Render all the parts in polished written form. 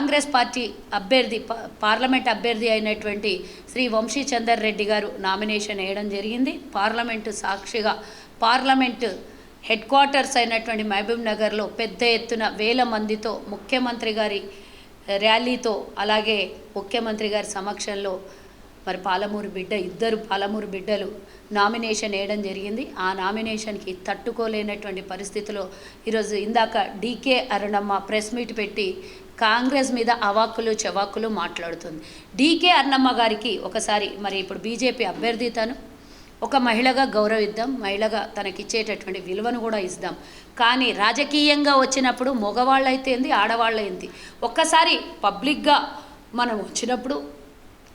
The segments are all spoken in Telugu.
కాంగ్రెస్ పార్టీ అభ్యర్థి పార్లమెంట్ అభ్యర్థి అయినటువంటి శ్రీ వంశీ చందర్ రెడ్డి గారు నామినేషన్ వేయడం జరిగింది. పార్లమెంటు సాక్షిగా పార్లమెంటు హెడ్ క్వార్టర్స్ అయినటువంటి మహబూబ్ నగర్లో పెద్ద ఎత్తున వేల మందితో ముఖ్యమంత్రి గారి ర్యాలీతో అలాగే ముఖ్యమంత్రి గారి సమక్షంలో మరి ఇద్దరు పాలమూరు బిడ్డలు నామినేషన్ వేయడం జరిగింది. ఆ నామినేషన్కి తట్టుకోలేనటువంటి పరిస్థితిలో ఈరోజు ఇందాక డీకే అరుణమ్మ ప్రెస్ మీట్ పెట్టి కాంగ్రెస్ మీద అవాక్కులు చవాక్కులు మాట్లాడుతుంది. డీకే అరుణమ్మ గారికి ఒకసారి మరి ఇప్పుడు బీజేపీ అభ్యర్థి తను ఒక మహిళగా గౌరవిద్దాం, మహిళగా తనకిచ్చేటటువంటి విలువను కూడా ఇద్దాం. కానీ రాజకీయంగా వచ్చినప్పుడు మగవాళ్ళైతేంది ఆడవాళ్ళైంది, ఒక్కసారి పబ్లిక్గా మనం వచ్చినప్పుడు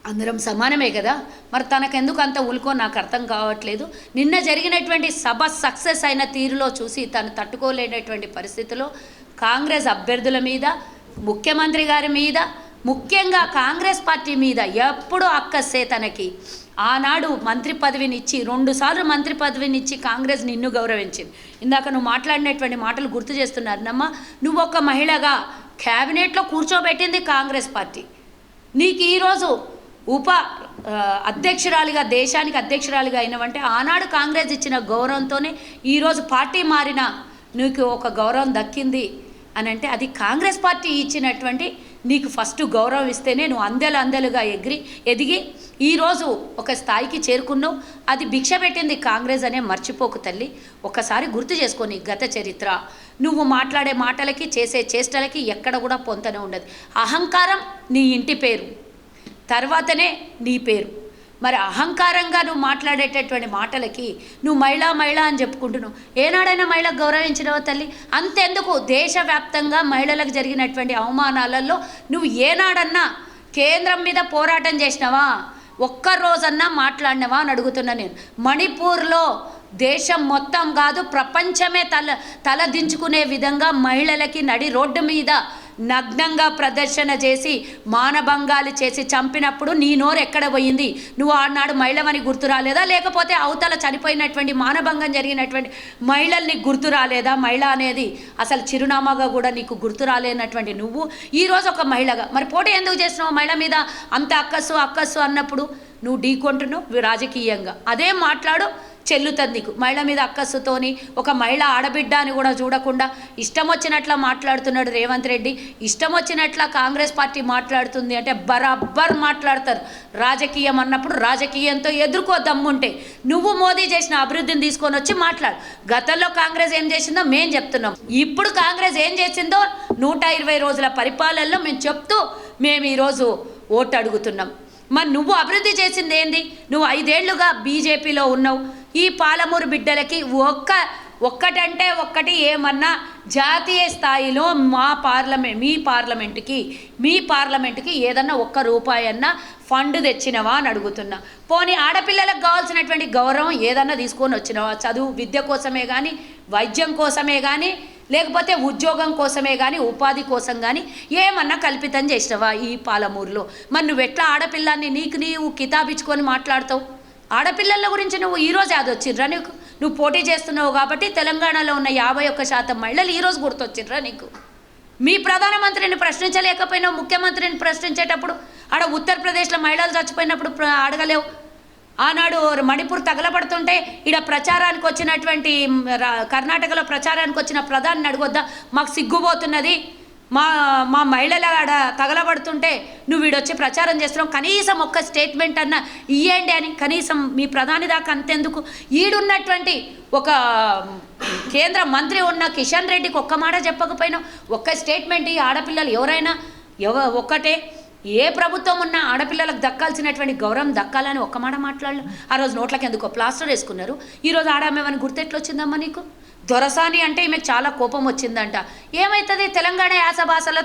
అందరం సమానమే కదా. మరి తనకెందుకు అంత ఉల్కో నాకు అర్థం కావట్లేదు. నిన్న జరిగినటువంటి సభ సక్సెస్ అయిన తీరులో చూసి తను తట్టుకోలేనటువంటి పరిస్థితిలో కాంగ్రెస్ అభ్యర్థుల మీద, ముఖ్యమంత్రి గారి మీద, ముఖ్యంగా కాంగ్రెస్ పార్టీ మీద ఎప్పుడు అక్కసే తనకి ఆనాడు మంత్రి పదవినిచ్చి 2 సార్లు మంత్రి పదవినిచ్చి కాంగ్రెస్ నిన్ను గౌరవించింది. ఇందాక నువ్వు మాట్లాడినటువంటి మాటలు గుర్తు చేస్తున్నారనమ్మ. నువ్వు ఒక మహిళగా క్యాబినెట్లో కూర్చోబెట్టింది కాంగ్రెస్ పార్టీ. నీకు ఈరోజు అధ్యక్షురాలిగా దేశానికి అధ్యక్షురాలిగా అయినవంటే ఆనాడు కాంగ్రెస్ ఇచ్చిన గౌరవంతోనే ఈరోజు పార్టీ మారిన నీకు ఒక గౌరవం దక్కింది అని అంటే అది కాంగ్రెస్ పార్టీ ఇచ్చినటువంటి నీకు ఫస్ట్ గౌరవం ఇస్తేనే నువ్వు అందెలుగా ఎదిగి ఈరోజు ఒక స్థాయికి చేరుకున్నావు. అది భిక్ష పెట్టింది కాంగ్రెస్ అనే మర్చిపోకు తల్లి. ఒకసారి గుర్తు చేసుకొని గత చరిత్ర. నువ్వు మాట్లాడే మాటలకి చేసే చేష్టలకి ఎక్కడ కూడా పొంతనే ఉండదు. అహంకారం నీ ఇంటి పేరు, తర్వాతనే నీ పేరు. మరి అహంకారంగా నువ్వు మాట్లాడేటటువంటి మాటలకి నువ్వు మహిళ అని చెప్పుకుంటున్నావు. ఏనాడైనా మహిళకు గౌరవించినవా తల్లి? అంతెందుకు దేశవ్యాప్తంగా మహిళలకు జరిగినటువంటి అవమానాలలో నువ్వు ఏనాడన్నా కేంద్రం మీద పోరాటం చేసినవా? ఒక్కరోజన్నా మాట్లాడినవా అని అడుగుతున్నా నేను. మణిపూర్లో దేశం మొత్తం కాదు ప్రపంచమే తల దించుకునే విధంగా మహిళలకి నడి రోడ్డు మీద నగ్నంగా ప్రదర్శన చేసి మానభంగాలు చేసి చంపినప్పుడు నీ నోరు ఎక్కడ పోయింది? నువ్వు ఆనాడు మహిళవని గుర్తు రాలేదా? లేకపోతే అవతల చనిపోయినటువంటి మానభంగం జరిగినటువంటి మహిళల్ని గుర్తు రాలేదా? మహిళ అనేది అసలు చిరునామాగా కూడా నీకు గుర్తు రాలేనటువంటి నువ్వు ఈరోజు ఒక మహిళగా మరి పోటీ ఎందుకు చేస్తున్నావు? మహిళ మీద అంత అక్కస్సు అన్నప్పుడు నువ్వు ఢీకొంటున్నావు రాజకీయంగా. అదే మాట్లాడు చెల్లుతుంది నీకు. మహిళ మీద అక్కస్సుతోని ఒక మహిళ ఆడబిడ్డ అని కూడా చూడకుండా ఇష్టం వచ్చినట్లా మాట్లాడుతున్నాడు రేవంత్ రెడ్డి. ఇష్టం వచ్చినట్లా కాంగ్రెస్ పార్టీ మాట్లాడుతుంది అంటే బరాబర్ మాట్లాడతారు. రాజకీయం అన్నప్పుడు రాజకీయంతో ఎదుర్కో దమ్ముంటే. నువ్వు మోదీ చేసిన అభివృద్ధిని తీసుకొని వచ్చి మాట్లాడు. గతంలో కాంగ్రెస్ ఏం చేసిందో మేము చెప్తున్నాం. ఇప్పుడు కాంగ్రెస్ ఏం చేసిందో 120 రోజుల పరిపాలనలో మేము చెప్తూ మేము ఈరోజు ఓటు అడుగుతున్నాం. మరి నువ్వు అభివృద్ధి చేసింది ఏంది? నువ్వు 5 ఏళ్లుగా బీజేపీలో ఉన్నావు. ఈ పాలమూరు బిడ్డలకి ఒక్కటంటే ఒక్కటి ఏమన్నా జాతీయ స్థాయిలో మీ పార్లమెంటుకి ఏదన్నా ₹1 అన్నా ఫండ్ తెచ్చినవా అని అడుగుతున్నా. పోనీ ఆడపిల్లలకు కావాల్సినటువంటి గౌరవం ఏదన్నా తీసుకొని వచ్చినవా? చదువు విద్య కోసమే కానీ, వైద్యం కోసమే కానీ, లేకపోతే ఉద్యోగం కోసమే కానీ, ఉపాధి కోసం కానీ ఏమన్నా కల్పితం చేసినవా ఈ పాలమూరులో? మరి నువ్వు ఎట్లా ఆడపిల్లాన్ని నీవు కితాబిచ్చుకొని మాట్లాడతావు? ఆడపిల్లల గురించి నువ్వు ఈరోజు అది వచ్చిర్రా నీకు? నువ్వు పోటీ చేస్తున్నావు కాబట్టి తెలంగాణలో ఉన్న 51% మహిళలు ఈరోజు గుర్తొచ్చిర్రా నీకు? మీ ప్రధానమంత్రిని ప్రశ్నించలేకపోయినావు. ముఖ్యమంత్రిని ప్రశ్నించేటప్పుడు ఆడ ఉత్తరప్రదేశ్లో మహిళలు చచ్చిపోయినప్పుడు అడగలేవు. ఆనాడు మణిపూర్ తగలబడుతుంటే ఈడ ప్రచారానికి వచ్చినటువంటి కర్ణాటకలో ప్రచారానికి వచ్చిన ప్రధాని అడగొద్దా? మాకు సిగ్గుపోతున్నది, మా మహిళల ఆడ తగలబడుతుంటే నువ్వు వీడొచ్చి ప్రచారం చేస్తున్నావు, కనీసం ఒక్క స్టేట్మెంట్ అన్నా ఇయ్యండి అని. కనీసం మీ ప్రధాని దాకా అంతెందుకు? ఈడున్నటువంటి ఒక కేంద్ర మంత్రి ఉన్న కిషన్ రెడ్డికి ఒక్క మాట చెప్పకపోయినావు. ఒక్క స్టేట్మెంట్ ఈ ఆడపిల్లలు ఎవరైనా ఒక్కటే ఏ ప్రభుత్వం ఉన్నా ఆడపిల్లలకు దక్కాల్సినటువంటి గౌరవం దక్కాలని ఒక్క మాట మాట్లాడలేదు. ఆ రోజు నోట్లకి ఎందుకో ప్లాస్టర్ వేసుకున్నారు. ఈరోజు ఆడమేమని గుర్తెట్లొచ్చిందమ్మా నీకు? దొరసాని అంటే ఈమెకు చాలా కోపం వచ్చిందంట. ఏమవుతుంది? తెలంగాణ యాస భాషలో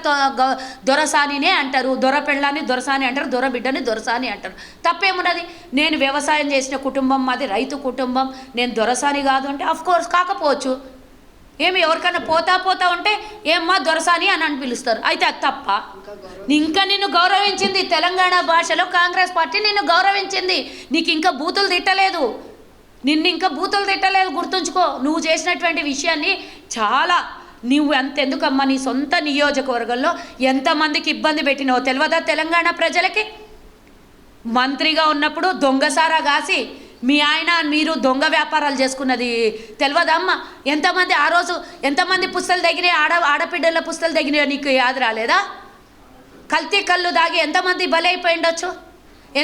దొరసానినే అంటారు. దొర పెళ్ళాన్ని దొరసాని అంటారు, దొర బిడ్డని దొరసాని అంటారు. తప్పేమున్నది? నేను వ్యవసాయం చేసిన కుటుంబం, మాది రైతు కుటుంబం, నేను దొరసాని కాదు అంటే అఫ్కోర్స్ కాకపోవచ్చు. ఏమి ఎవరికైనా పోతా ఉంటే ఏమ్మా దొరసాని అని పిలుస్తారు. అయితే అది తప్ప? ఇంకా నిన్ను గౌరవించింది తెలంగాణ భాషలో కాంగ్రెస్ పార్టీ, నిన్ను గౌరవించింది. నీకు ఇంకా బూతులు తిట్టలేదు, గుర్తుంచుకో. నువ్వు చేసినటువంటి విషయాన్ని చాలా నువ్వు అంతెందుకమ్మా నీ సొంత నియోజకవర్గంలో ఎంతమందికి ఇబ్బంది పెట్టినావో తెలియదా తెలంగాణ ప్రజలకి? మంత్రిగా ఉన్నప్పుడు దొంగసారా కాసి మీ ఆయన మీరు దొంగ వ్యాపారాలు చేసుకున్నది తెలియదా అమ్మ? ఎంతమంది ఆ రోజు ఎంతమంది పుస్తలు తగినాయి, ఆడపిడ్డల పుస్తలు తగినాయో నీకు యాద రాలేదా? కల్తీ కళ్ళు దాగి ఎంతమంది బలైపోయి ఉండొచ్చు,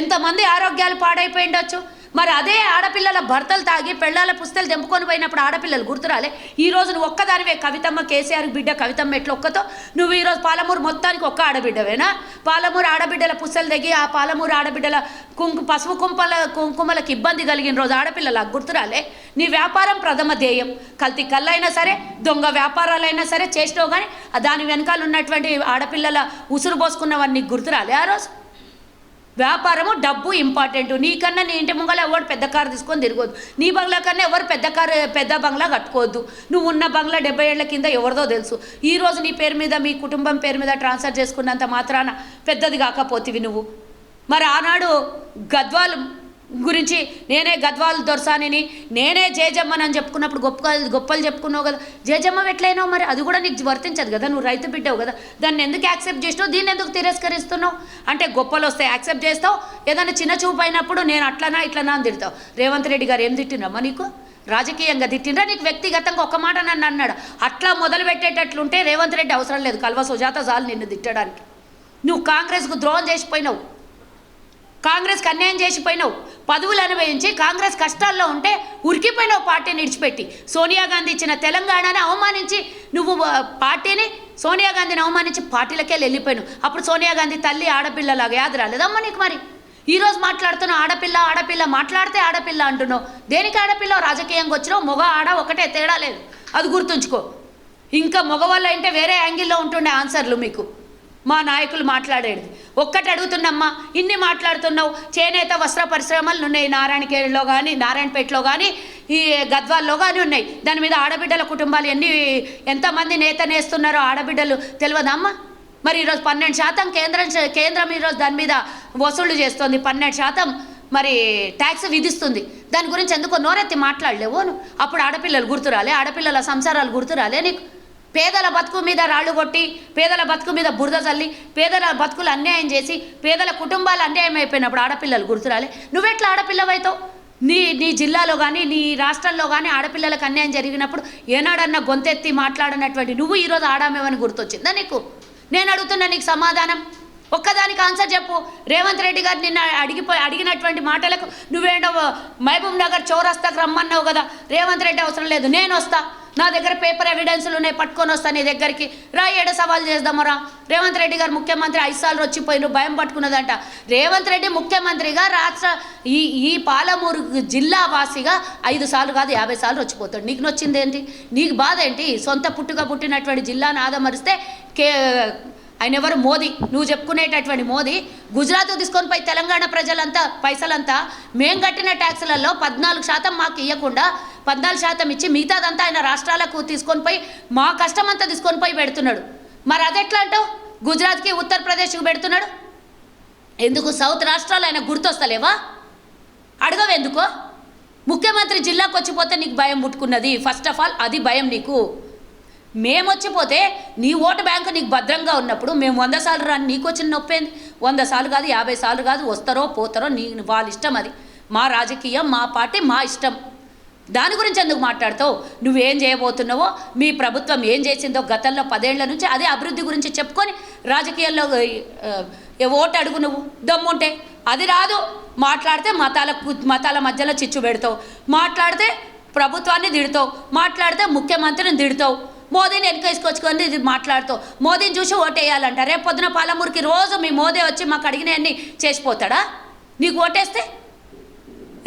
ఎంతమంది ఆరోగ్యాలు పాడైపోయి ఉండొచ్చు. మరి అదే ఆడపిల్లల భర్తలు తాగి పెళ్ళాల పుస్తలు తెంపుకొని పోయినప్పుడు ఆడపిల్లలు గుర్తురాలే? ఈరోజు నువ్వు ఒక్కదానివే కవితమ్మ, కేసీఆర్ బిడ్డ కవితమ్మ ఎట్లా ఒక్కతో నువ్వు ఈరోజు పాలమూరు మొత్తానికి ఒక్క ఆడబిడ్డవేనా? పాలమూరు ఆడబిడ్డల పుస్తలు తెగి ఆ పాలమూరు ఆడబిడ్డల పసుపు కుంకుమలకు ఇబ్బంది కలిగిన రోజు ఆడపిల్లలకు గుర్తురాలే? నీ వ్యాపారం ప్రథమ ధ్యేయం. కల్తీ కళ్ళైనా సరే దొంగ వ్యాపారాలైనా సరే చేసినావు, కానీ దాని వెనకాల ఉన్నటువంటి ఆడపిల్లల ఉసురు పోసుకున్నవన్నీ గుర్తురాలే? ఆ రోజు వ్యాపారము డబ్బు ఇంపార్టెంట్. నీకన్నా నీ ఇంటి ముంగల ఎవరు పెద్ద కారు తీసుకొని తిరగొద్దు, నీ బంగ్లా కన్నా ఎవరు పెద్ద బంగ్లా కట్టుకోవద్దు. నువ్వు ఉన్న బంగ్లా 70 ఏళ్ల కింద ఎవరిదో తెలుసు. ఈరోజు నీ పేరు మీద మీ కుటుంబం పేరు మీద ట్రాన్స్ఫర్ చేసుకున్నంత మాత్రాన పెద్దది కాకపోతివి నువ్వు. మరి ఆనాడు గద్వాల్ గురించి నేనే గద్వాల్ దొరసానిని నేనే జేజమ్మని చెప్పుకున్నప్పుడు గొప్పలు చెప్పుకున్నావు కదా. జేజమ్మ ఎట్లయినావు మరి? అది కూడా నీకు వర్తించదు కదా, నువ్వు రైతు బిడ్డవు కదా. దాన్ని ఎందుకు యాక్సెప్ట్ చేసినావు, దీన్ని ఎందుకు తిరస్కరిస్తున్నావు? అంటే గొప్పలు వస్తాయి యాక్సెప్ట్ చేస్తావు, ఏదైనా చిన్న చూపు అయినప్పుడు నేను అట్లనా ఇట్లనా అని తిడతావు. రేవంత్ రెడ్డి గారు ఏం తిట్టినమ్మా నీకు? రాజకీయంగా తిట్టినరా నీకు వ్యక్తిగతంగా ఒక మాట నన్ను అన్నాడు? అట్లా మొదలు పెట్టేటట్లుంటే రేవంత్ రెడ్డి అవసరం లేదు, కల్వ సుజాత చాలు నిన్ను తిట్టడానికి. నువ్వు కాంగ్రెస్కు ద్రోహం చేసిపోయినావు, కాంగ్రెస్కి అన్యాయం చేసిపోయినావు, పదవులు అనుభవించి కాంగ్రెస్ కష్టాల్లో ఉంటే ఉరికిపోయినావు పార్టీని విడిచిపెట్టి. సోనియా గాంధీ ఇచ్చిన తెలంగాణని అవమానించి నువ్వు పార్టీని, సోనియా గాంధీని అవమానించి పార్టీలకే వెళ్ళిపోయాను. అప్పుడు సోనియా గాంధీ తల్లి ఆడపిల్లలాగా యాద రాలేదమ్మా నీకు? మరి ఈరోజు మాట్లాడుతున్నావు ఆడపిల్ల మాట్లాడితే ఆడపిల్ల అంటున్నావు. దేనికి ఆడపిల్ల? రాజకీయంగా వచ్చినావు, మగ ఆడ ఒకటే, తేడా లేదు, అది గుర్తుంచుకో. ఇంకా మగవాళ్ళు అంటే వేరే యాంగిల్లో ఉంటుండే ఆన్సర్లు మీకు మా నాయకులు మాట్లాడేది. ఒక్కటి అడుగుతున్నమ్మా, ఇన్ని మాట్లాడుతున్నావు, చేనేత వస్త్ర పరిశ్రమలు ఉన్నాయి నారాయణఖేడ్లో కానీ నారాయణపేటలో కానీ ఈ గద్వాల్లో కానీ ఉన్నాయి. దాని మీద ఆడబిడ్డల కుటుంబాలు ఎంతమంది నేత నేస్తున్నారో ఆడబిడ్డలు తెలియదమ్మా? మరి ఈరోజు 12% కేంద్రం ఈరోజు దాని మీద వసూళ్లు చేస్తుంది, 12% మరి ట్యాక్స్ విధిస్తుంది. దాని గురించి ఎందుకో నోరెత్తి మాట్లాడలేవు. అప్పుడు ఆడపిల్లలు గుర్తురాలే? ఆడపిల్లల సంసారాలు గుర్తురాలే నీకు? పేదల బతుకు మీద రాళ్ళు కొట్టి, పేదల బతుకు మీద బురద చల్లి, పేదల బతుకులు అన్యాయం చేసి, పేదల కుటుంబాలు అన్యాయం అయిపోయినప్పుడు ఆడపిల్లలు గుర్తురాలే? నువ్వెట్లా ఆడపిల్లవైతావు? నీ జిల్లాలో కానీ నీ రాష్ట్రంలో కానీ ఆడపిల్లలకు అన్యాయం జరిగినప్పుడు ఏనాడన్నా గొంతెత్తి మాట్లాడినటువంటి నువ్వు ఈరోజు ఆడామేమని గుర్తొచ్చిందా నీకు? నేను అడుగుతున్నా నీకు సమాధానం. ఒక్కదానికి ఆన్సర్ చెప్పు. రేవంత్ రెడ్డి గారు నిన్న అడిగినటువంటి మాటలకు నువ్వేంటో మహబూబ్ నగర్ చౌరస్తాకు రమ్మన్నావు కదా. రేవంత్ రెడ్డి అవసరం లేదు, నేను వస్తా, నా దగ్గర పేపర్ ఎవిడెన్స్లు ఉన్నాయి, పట్టుకొని వస్తా నీ దగ్గరికి రా, ఏడ సవాల్ చేద్దామరా. రేవంత్ రెడ్డి గారు ముఖ్యమంత్రి 5 సార్లు వచ్చిపోయిన భయం పట్టుకున్నదంట. రేవంత్ రెడ్డి ముఖ్యమంత్రిగా ఈ పాలమూరు జిల్లా వాసిగా 5 సార్లు కాదు 50 సార్లు వచ్చిపోతాడు. నీకు నొచ్చింది ఏంటి? నీకు బాధ ఏంటి? సొంత పుట్టినటువంటి జిల్లాను ఆదమరిస్తే ఆయన ఎవరు? మోదీ. నువ్వు చెప్పుకునేటటువంటి మోదీ గుజరాత్ తీసుకొని పోయి తెలంగాణ ప్రజలంతా పైసలంతా మేము కట్టిన ట్యాక్సులలో 14% మాకు ఇవ్వకుండా 14% ఇచ్చి మిగతాదంతా ఆయన రాష్ట్రాలకు తీసుకొని పోయి మా కష్టం అంతా తీసుకొని పోయి పెడుతున్నాడు. మరి అదెట్లా అంటావు? గుజరాత్కి ఉత్తరప్రదేశ్కి పెడుతున్నాడు ఎందుకు? సౌత్ రాష్ట్రాలు ఆయన గుర్తొస్తలేవా? అడగవెందుకో? ముఖ్యమంత్రి జిల్లాకు వచ్చిపోతే నీకు భయం పుట్టుకున్నది. ఫస్ట్ ఆఫ్ ఆల్ అది భయం నీకు. మేము వచ్చిపోతే నీ ఓటు బ్యాంకు నీకు భద్రంగా ఉన్నప్పుడు మేము 100 సార్లు రాని నీకు వచ్చిన నొప్పేంది? 100 సార్లు కాదు 50 సార్లు కాదు, వస్తారో పోతారో వాళ్ళ ఇష్టం. అది మా రాజకీయం, మా పార్టీ, మా ఇష్టం. దాని గురించి ఎందుకు మాట్లాడతావు? నువ్వేం చేయబోతున్నావో, మీ ప్రభుత్వం ఏం చేసిందో గతంలో 10 ఏళ్ల నుంచి అదే అభివృద్ధి గురించి చెప్పుకొని రాజకీయాల్లో ఓటు అడుగు. నువ్వు దమ్ముంటే అది రాదు. మాట్లాడితే మతాల మధ్యలో చిచ్చు పెడతావు, మాట్లాడితే ప్రభుత్వాన్ని తిడతావు, మాట్లాడితే ముఖ్యమంత్రిని తిడతావు, మోదీని వెనకేసుకొచ్చుకొని ఇది మాట్లాడుతావు. మోదీని చూసి ఓటేయాలంట. రేపు పొద్దున పాలమూరుకి రోజు మీ మోదీ వచ్చి మాకు అడిగినవన్నీ చేసిపోతాడా? నీకు ఓటేస్తే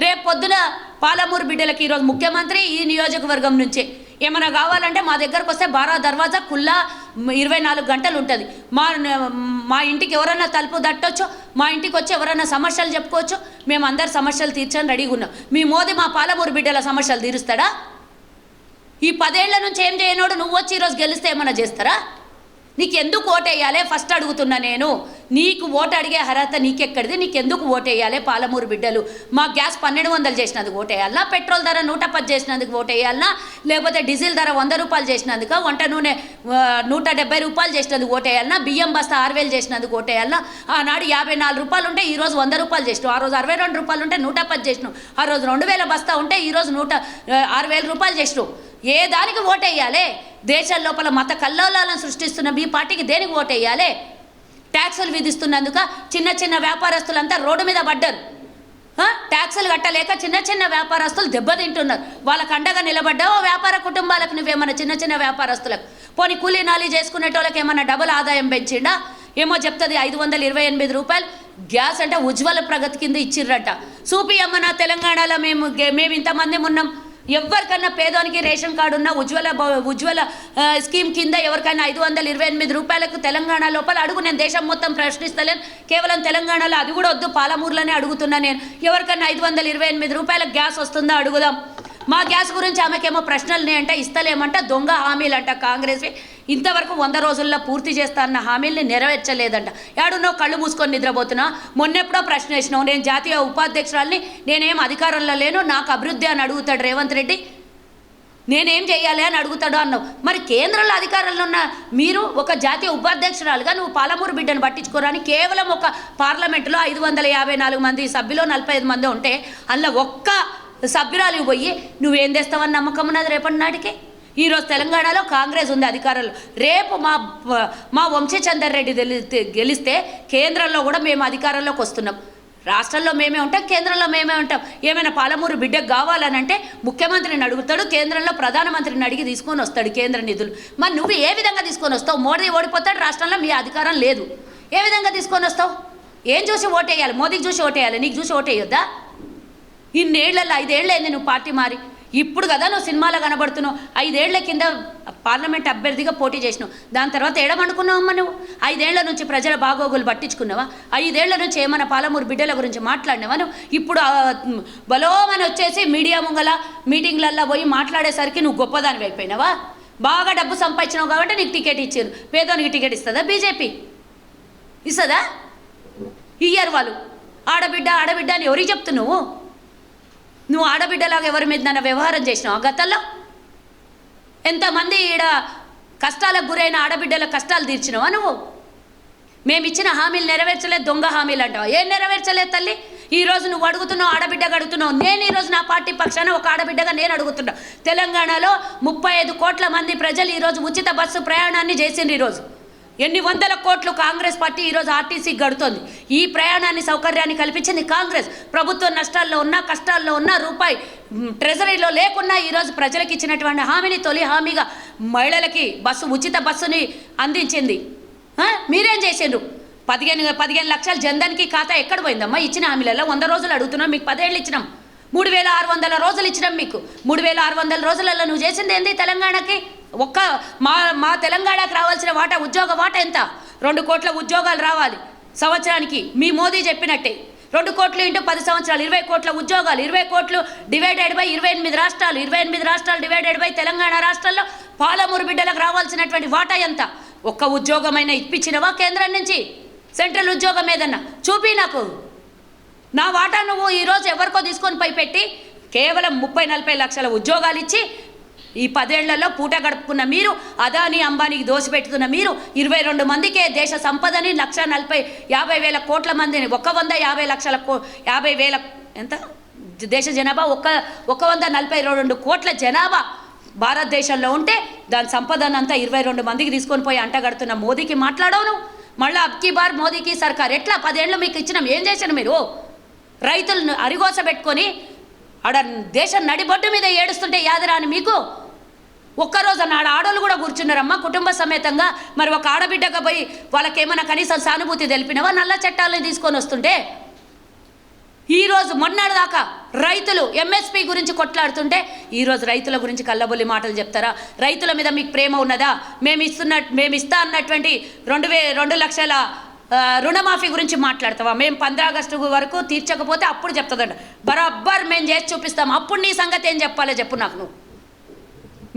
రేపు పొద్దున పాలమూరు బిడ్డలకి ఈరోజు ముఖ్యమంత్రి ఈ నియోజకవర్గం నుంచే ఏమైనా కావాలంటే మా దగ్గరకు వస్తే బారా దర్వాజా కుల్లా 24 గంటలు ఉంటుంది. మా ఇంటికి ఎవరైనా తలుపు తట్టొచ్చు, మా ఇంటికి వచ్చి ఎవరైనా సమస్యలు చెప్పుకోవచ్చు. మేము అందరి సమస్యలు తీర్చని రెడీగా ఉన్నాం. మీ మోదీ మా పాలమూరు బిడ్డల సమస్యలు తీరుస్తాడా? ఈ 10 ఏళ్ల నుంచి ఏం చేయనోడు నువ్వు వచ్చి ఈరోజు గెలిస్తే ఏమైనా చేస్తారా? నీకు ఎందుకు ఓటేయాలి ఫస్ట్ అడుగుతున్నా నేను. నీకు ఓటు అడిగే అర్హత నీకెక్కడిది? నీకెందుకు ఓటేయాలి? పాలమూరు బిడ్డలు మా గ్యాస్ 1200 చేసినందుకు ఓటేయాలనా? పెట్రోల్ ధర 110 చేసినందుకు ఓటేయాలనా? లేకపోతే డీజిల్ ధర 100 రూపాయలు చేసినందుకు, వంట నూనె 170 రూపాయలు చేసినందుకు ఓటేయాలనా? బియ్యం బస్తా 6000 చేసినందుకు ఓటేయాలనా? ఆనాడు 54 రూపాయలు ఉంటే ఈరోజు 100 రూపాయలు చేసినావు. ఆ రోజు 62 రూపాయలు ఉంటే 110 చేసినావు. ఆ రోజు 2000 బస్తా ఉంటే ఈరోజు 6000 రూపాయలు చేసినావు. ఏ దానికి ఓటేయాలి? దేశం లోపల మత కల్లోలాలను సృష్టిస్తున్న మీ పార్టీకి దేనికి ఓటేయాలి? ట్యాక్సులు విధిస్తున్నందుక చిన్న చిన్న వ్యాపారస్తులంతా రోడ్డు మీద పడ్డారు. ట్యాక్సులు కట్టలేక చిన్న చిన్న వ్యాపారస్తులు దెబ్బతింటున్నారు. వాళ్ళకు అండగా నిలబడ్డావో వ్యాపార కుటుంబాలకు? నువ్వేమన్నా చిన్న చిన్న వ్యాపారస్తులకు పోనీ కూలీ నాలి చేసుకునేటోళ్ళకి ఏమన్నా డబుల్ ఆదాయం పెంచిండా? ఏమో చెప్తుంది 528 రూపాయలు గ్యాస్ అంటే ఉజ్వల ప్రగతి కింద ఇచ్చిర్రట. చూపి అమ్మనా తెలంగాణలో మేము ఇంతమంది ఉన్నాం. ఎవరికన్నా పేదోనికి రేషన్ కార్డు ఉన్న ఉజ్వల స్కీమ్ కింద ఎవరికైనా 528 రూపాయలకు తెలంగాణ లోపల అడుగు. నేను దేశం మొత్తం ప్రశ్నిస్తలేను, కేవలం తెలంగాణలో అది కూడా వద్దు, పాలమూరులోనే అడుగుతున్నా నేను. ఎవరికన్నా 528 రూపాయలకు గ్యాస్ వస్తుందా అడుగుదాం. మా గ్యాస్ గురించి ఆమెకేమో ప్రశ్నలు అంటే ఇస్తలేమంట, దొంగ హామీలంట. కాంగ్రెస్ ఇంతవరకు 100 రోజుల్లో పూర్తి చేస్తా అన్న హామీల్ని నెరవేర్చలేదంట. ఏడున్నావు? కళ్ళు మూసుకొని నిద్రపోతున్నా. మొన్నెప్పుడో ప్రశ్న వేసినావు, నేను జాతీయ ఉపాధ్యక్షురాల్ని, నేనేం అధికారంలో లేను, నాకు అభివృద్ధి అని అడుగుతాడు రేవంత్ రెడ్డి. నేనేం చేయాలి అని అడుగుతాడు అన్నావు. మరి కేంద్రంలో అధికారంలో ఉన్న మీరు ఒక జాతీయ ఉపాధ్యక్షురాలుగా నువ్వు పాలమూరు బిడ్డను పట్టించుకోరాని కేవలం ఒక పార్లమెంటులో 554 మంది సభ్యులు 45 మంది ఉంటే అందులో ఒక్క సభ్యురాలు పోయి నువ్వేం తెస్తావని నమ్మకం ఉన్నది రేపటి నాటికి? ఈరోజు తెలంగాణలో కాంగ్రెస్ ఉంది అధికారంలో. రేపు మా వంశీచందర్ రెడ్డి గెలిస్తే కేంద్రంలో కూడా మేము అధికారంలోకి వస్తున్నాం. రాష్ట్రంలో మేమే ఉంటాం, కేంద్రంలో మేమే ఉంటాం. ఏమైనా పాలమూరు బిడ్డకు కావాలనంటే ముఖ్యమంత్రిని అడుగుతాడు, కేంద్రంలో ప్రధానమంత్రిని అడిగి తీసుకొని వస్తాడు కేంద్ర నిధులు. మరి నువ్వు ఏ విధంగా తీసుకొని వస్తావు? మోడీ ఓడిపోతాడు, రాష్ట్రంలో మీ అధికారం లేదు. ఏ విధంగా తీసుకొని వస్తావు? ఏం చూసి ఓటేయాలి? మోదీకి చూసి ఓటేయాలి, నీకు చూసి ఓటేయొద్దా? ఇన్నేళ్లలో 5 ఏళ్ళు అయింది నువ్వు పార్టీ మారి. ఇప్పుడు కదా నువ్వు సినిమాలో కనబడుతున్నావు. 5 ఏళ్ల కింద పార్లమెంట్ అభ్యర్థిగా పోటీ చేసినావు. దాని తర్వాత ఏడమనుకున్నావమ్మా నువ్వు? 5 ఏళ్ల నుంచి ప్రజల బాగోగులు పట్టించుకున్నావా? 5 ఏళ్ల నుంచి ఏమైనా పాలమూరు బిడ్డల గురించి మాట్లాడినావా నువ్వు? ఇప్పుడు బలోమని వచ్చేసి మీడియా ముంగల మీటింగ్లల్లో పోయి మాట్లాడేసరికి నువ్వు గొప్పదానివి అయిపోయినావా? బాగా డబ్బు సంపాదించినావు కాబట్టి నీకు టికెట్ ఇచ్చారు. పేదోనికి టికెట్ ఇస్తుందా బీజేపీ? ఇస్తుందా? ఇయ్యరు వాళ్ళు. ఆడబిడ్డ అని ఎవరికి చెప్తున్నావు? నువ్వు ఆడబిడ్డలాగా ఎవరి మీద నన్ను వ్యవహారం చేసినావు గతంలో? ఎంతమంది ఈడ కష్టాలకు గురైన ఆడబిడ్డల కష్టాలు తీర్చినావా నువ్వు? మేము ఇచ్చిన హామీలు నెరవేర్చలేదు, దొంగ హామీలు అంటావా? ఏం నెరవేర్చలేదు తల్లి? ఈరోజు నువ్వు అడుగుతున్నావు, ఆడబిడ్డగా అడుగుతున్నావు. నేను ఈరోజు నా పార్టీ పక్షాన ఒక ఆడబిడ్డగా నేను అడుగుతున్నా. తెలంగాణలో 35 కోట్ల మంది ప్రజలు ఈరోజు ఉచిత బస్సు ప్రయాణాన్ని చేసిండ్రు. ఈరోజు ఎన్ని వందల కోట్లు కాంగ్రెస్ పార్టీ ఈరోజు ఆర్టీసీ గడుతోంది. ఈ ప్రయాణాన్ని సౌకర్యాన్ని కల్పించింది కాంగ్రెస్. ప్రభుత్వం నష్టాల్లో ఉన్నా, కష్టాల్లో ఉన్నా, రూపాయి ట్రెజరీలో లేకున్నా ఈరోజు ప్రజలకు ఇచ్చినటువంటి హామీని తొలి హామీగా మహిళలకి ఉచిత బస్సుని అందించింది. మీరేం చేసిండ్రు? 15 లక్షల జన్ధన్కి ఖాతా ఎక్కడ పోయిందమ్మా? ఇచ్చిన హామీలలో 100 రోజులు అడుగుతున్నాం, మీకు 10 ఏళ్ళు ఇచ్చినాం. 3600 రోజులు ఇచ్చినాం మీకు. 3600 రోజులలో నువ్వు చేసింది ఏంది తెలంగాణకి? మా తెలంగాణకు రావాల్సిన ఉద్యోగ వాటా ఎంత? 2 కోట్ల ఉద్యోగాలు రావాలి సంవత్సరానికి. మీ మోదీ చెప్పినట్టే 2 కోట్లు ఇంటూ 10 సంవత్సరాలు 20 కోట్ల ఉద్యోగాలు. 20 కోట్లు డివైడెడ్ బై 28 రాష్ట్రాలు. 28 రాష్ట్రాలు డివైడెడ్ బై తెలంగాణ రాష్ట్రంలో పాలమూరు బిడ్డలకు రావాల్సినటువంటి వాటా ఎంత? ఒక్క ఉద్యోగమైనా ఇప్పించినవా కేంద్రం నుంచి? సెంట్రల్ ఉద్యోగం ఏదన్నా చూపి నాకు. నా వాటా నువ్వు ఈరోజు ఎవరికో తీసుకొని పోయి పెట్టి కేవలం 30-40 లక్షల ఉద్యోగాలు ఇచ్చి ఈ 10 ఏళ్లలో పూట గడుపుకున్న మీరు, అదానీ అంబానీకి దోసిపెట్టుతున్న మీరు, 22 మందికే దేశ సంపదని 1,40,50,000 కోట్ల మందిని 150 లక్షల 50,000 ఎంత దేశ జనాభా 142 కోట్ల జనాభా భారతదేశంలో ఉంటే దాని సంపదనంతా 22 మందికి తీసుకొని పోయి అంటగడుతున్న మోదీకి మాట్లాడవు. మళ్ళీ అబ్కి బార్ మోదీకి సర్కార్. ఎట్లా 10 ఏళ్ళు మీకు ఇచ్చినాం, ఏం చేశాను మీరు? రైతులను అరిగోస పెట్టుకొని ఆడ దేశం నడిబొడ్డు మీద ఏడుస్తుంటే యాదరాని మీకు? ఒక్కరోజు నాడు ఆడోళ్ళు కూడా కూర్చున్నారమ్మా కుటుంబ సమేతంగా. మరి ఒక ఆడబిడ్డగా పోయి వాళ్ళకేమైనా కనీసం సానుభూతి తెలిపినవా? నల్ల చట్టాలను తీసుకొని వస్తుంటే ఈరోజు మొన్నటిదాకా రైతులు ఎంఎస్పీ గురించి కొట్లాడుతుంటే ఈరోజు రైతుల గురించి కల్లబొల్లి మాటలు చెప్తారా? రైతుల మీద మీకు ప్రేమ ఉన్నదా? మేము ఇస్తా అన్నటువంటి 2 లక్షల రుణమాఫీ గురించి మాట్లాడతావా? మేము 15 ఆగస్టు వరకు తీర్చకపోతే అప్పుడు చెప్తుందంట. బరాబర్ మేము చేసి చూపిస్తాం. అప్పుడు నీ సంగతి ఏం చెప్పాలో చెప్పు నాకు. నువ్వు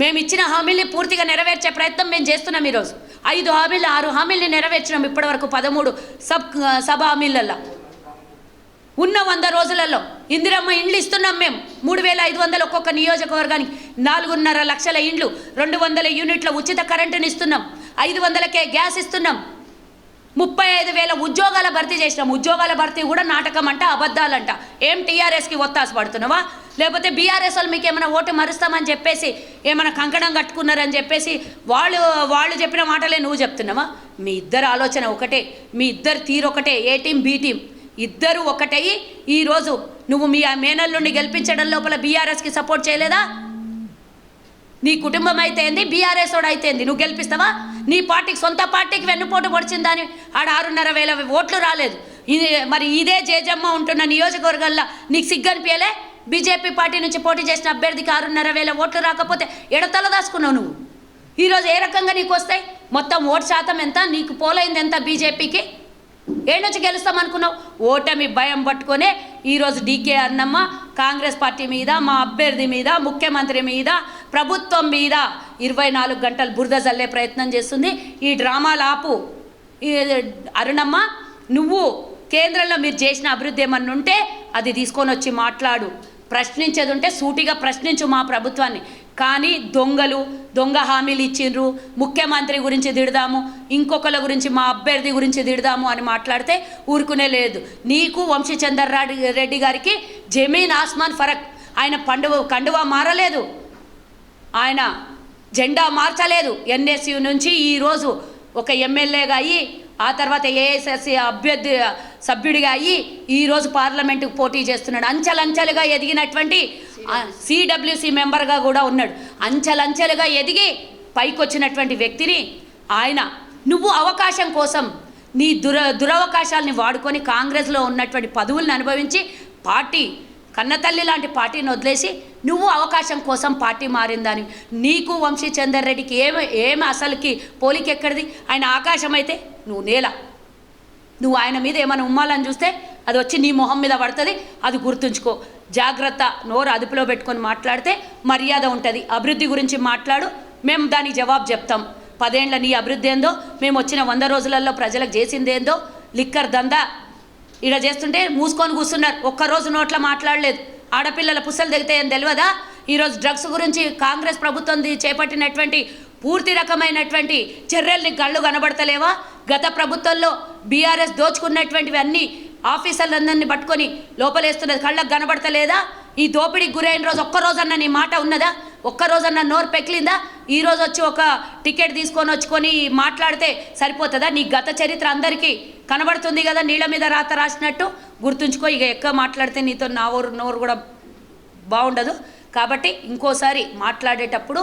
మేము ఇచ్చిన హామీల్ని పూర్తిగా నెరవేర్చే ప్రయత్నం మేము చేస్తున్నాం. ఈరోజు 5 హామీలు 6 హామీల్ని నెరవేర్చినాం ఇప్పటివరకు 13 సభ హామీలల్లో. ఉన్న 100 రోజులలో ఇందిరమ్మ ఇండ్లు ఇస్తున్నాం మేము 3500 ఒక్కొక్క నియోజకవర్గానికి, 4.5 లక్షల ఇండ్లు, 200 యూనిట్ల ఉచిత కరెంటుని ఇస్తున్నాం, 500కే గ్యాస్ ఇస్తున్నాం, 35,000 ఉద్యోగాల భర్తీ చేసినాం. ఉద్యోగాల భర్తీ కూడా నాటకం అంట, అబద్ధాలంట. ఏం టీఆర్ఎస్కి ఒత్తాస పడుతున్నావా? లేకపోతే బీఆర్ఎస్ వాళ్ళు మీకు ఏమైనా ఓటు మరుస్తామని చెప్పేసి ఏమైనా కంకణం కట్టుకున్నారని చెప్పేసి వాళ్ళు చెప్పిన మాటలే నువ్వు చెప్తున్నావా? మీ ఇద్దరు ఆలోచన ఒకటే, మీ ఇద్దరు తీరు ఒకటే. ఏ టీం బి టీం ఇద్దరు ఒకటయ్యి ఈరోజు నువ్వు మీ మేనల్లుండి గెలిపించడం లోపల బీఆర్ఎస్కి సపోర్ట్ చేయలేదా? నీ కుటుంబం అయితే ఏంది, బీఆర్ఎస్ వాడు అయితే ఏంది, నువ్వు గెలిపిస్తావా? నీ పార్టీకి, సొంత పార్టీకి వెన్నుపోటు పొడిచిందని ఆడ 6,500 ఓట్లు రాలేదు. మరి ఇదే జేజమ్మ ఉంటున్న నియోజకవర్గాల్లో నీకు సిగ్గనిపించలే? బీజేపీ పార్టీ నుంచి పోటీ చేసిన అభ్యర్థికి 6,500 ఓట్లు రాకపోతే ఎడతల దాచుకున్నావు నువ్వు. ఈరోజు ఏ రకంగా నీకు వస్తాయి? మొత్తం ఓటు శాతం ఎంత, నీకు పోలైంది ఎంత బీజేపీకి? ఏ నుంచి గెలుస్తామనుకున్నావు? ఓటమి భయం పట్టుకొనే ఈరోజు డీకే అన్నమ్మ కాంగ్రెస్ పార్టీ మీద, మా అభ్యర్థి మీద, ముఖ్యమంత్రి మీద, ప్రభుత్వం మీద 24 గంటలు బురద జల్లే ప్రయత్నం చేస్తుంది. ఈ డ్రామాలు ఆపు. అరుణమ్మ, నువ్వు కేంద్రంలో మీరు చేసిన అభివృద్ధి ఏమన్నా ఉంటే అది తీసుకొని వచ్చి మాట్లాడు. ప్రశ్నించేది ఉంటే సూటిగా ప్రశ్నించు మా ప్రభుత్వాన్ని. కానీ దొంగ హామీలు ఇచ్చిండ్రు, ముఖ్యమంత్రి గురించి తిడదాము, ఇంకొకళ్ళ గురించి, మా అభ్యర్థి గురించి తిడదాము అని మాట్లాడితే ఊరుకునే లేదు. నీకు వంశీచందర్ రెడ్డి గారికి జమీన్ ఆస్మాన్ ఫరక్. ఆయన కండువా మారలేదు, ఆయన జెండా మార్చలేదు. ఎన్ఎస్యు నుంచి ఈరోజు ఒక ఎమ్మెల్యేగా అయ్యి, ఆ తర్వాత ఏఎస్ఎస్సి అభ్యర్థి సభ్యుడిగా అయ్యి ఈరోజు పార్లమెంటుకు పోటీ చేస్తున్నాడు. అంచెలంచెలుగా ఎదిగినటువంటి సిడబ్ల్యూసి మెంబర్గా కూడా ఉన్నాడు. అంచెలంచెలుగా ఎదిగి పైకొచ్చినటువంటి వ్యక్తిని ఆయన, నువ్వు అవకాశం కోసం నీ దురవకాశాలని వాడుకొని కాంగ్రెస్లో ఉన్నటువంటి పదవులను అనుభవించి పార్టీ కన్నతల్లి లాంటి పార్టీని వదిలేసి నువ్వు అవకాశం కోసం పార్టీ మారిందని. నీకు వంశీచందర్ రెడ్డికి ఏమి అసలుకి పోలిక ఎక్కడిది? ఆయన ఆకాశం అయితే నువ్వు నేల. నువ్వు ఆయన మీద ఏమైనా ఉమ్మాలని చూస్తే అది వచ్చి నీ మొహం మీద పడుతుంది. అది గుర్తుంచుకో. జాగ్రత్త. నోరు అదుపులో పెట్టుకొని మాట్లాడితే మర్యాద ఉంటుంది. అభివృద్ధి గురించి మాట్లాడు, మేము దానికి జవాబు చెప్తాం. 10 ఏళ్ల నీ అభివృద్ధి ఏందో, మేము వచ్చిన 100 రోజులలో ప్రజలకు చేసిందేందో. లిక్కర్ దందా ఇక్కడ చేస్తుంటే మూసుకొని కూర్చున్నారు. ఒక్కరోజు నోట్ల మాట్లాడలేదు. ఆడపిల్లల పుస్తలు తెగితే ఏం తెలియదా? ఈరోజు డ్రగ్స్ గురించి కాంగ్రెస్ ప్రభుత్వం చేపట్టినటువంటి పూర్తి రకమైనటువంటి చర్యల్ని కళ్ళు కనబడతలేవా? గత ప్రభుత్వంలో బీఆర్ఎస్ దోచుకున్నటువంటివి అన్నీ ఆఫీసర్లందరినీ పట్టుకొని లోపలేస్తున్నది కళ్ళకు కనబడతలేదా? ఈ దోపిడీకి గురైన రోజు ఒక్కరోజన్నా నీ మాట ఉన్నదా? ఒక్కరోజన్నా నోరు పెకిలిందా? ఈరోజు వచ్చి ఒక టికెట్ తీసుకొని మాట్లాడితే సరిపోతుందా? నీ గత చరిత్ర అందరికీ కనబడుతుంది కదా, నీళ్ళ మీద రాత రాసినట్టు. గుర్తుంచుకో. ఇక ఎక్కువ మాట్లాడితే నీతో నోరు కూడా బాగుండదు. కాబట్టి ఇంకోసారి మాట్లాడేటప్పుడు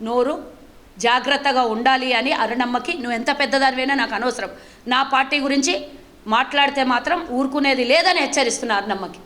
నోరు జాగ్రత్తగా ఉండాలి అని అరుణమ్మకి. నువ్వు ఎంత పెద్దదానివైనా నాకు అనవసరం. నా పార్టీ గురించి మాట్లాడితే మాత్రం ఊరుకునేది లేదని హెచ్చరిస్తున్నా అరుణమ్మకి.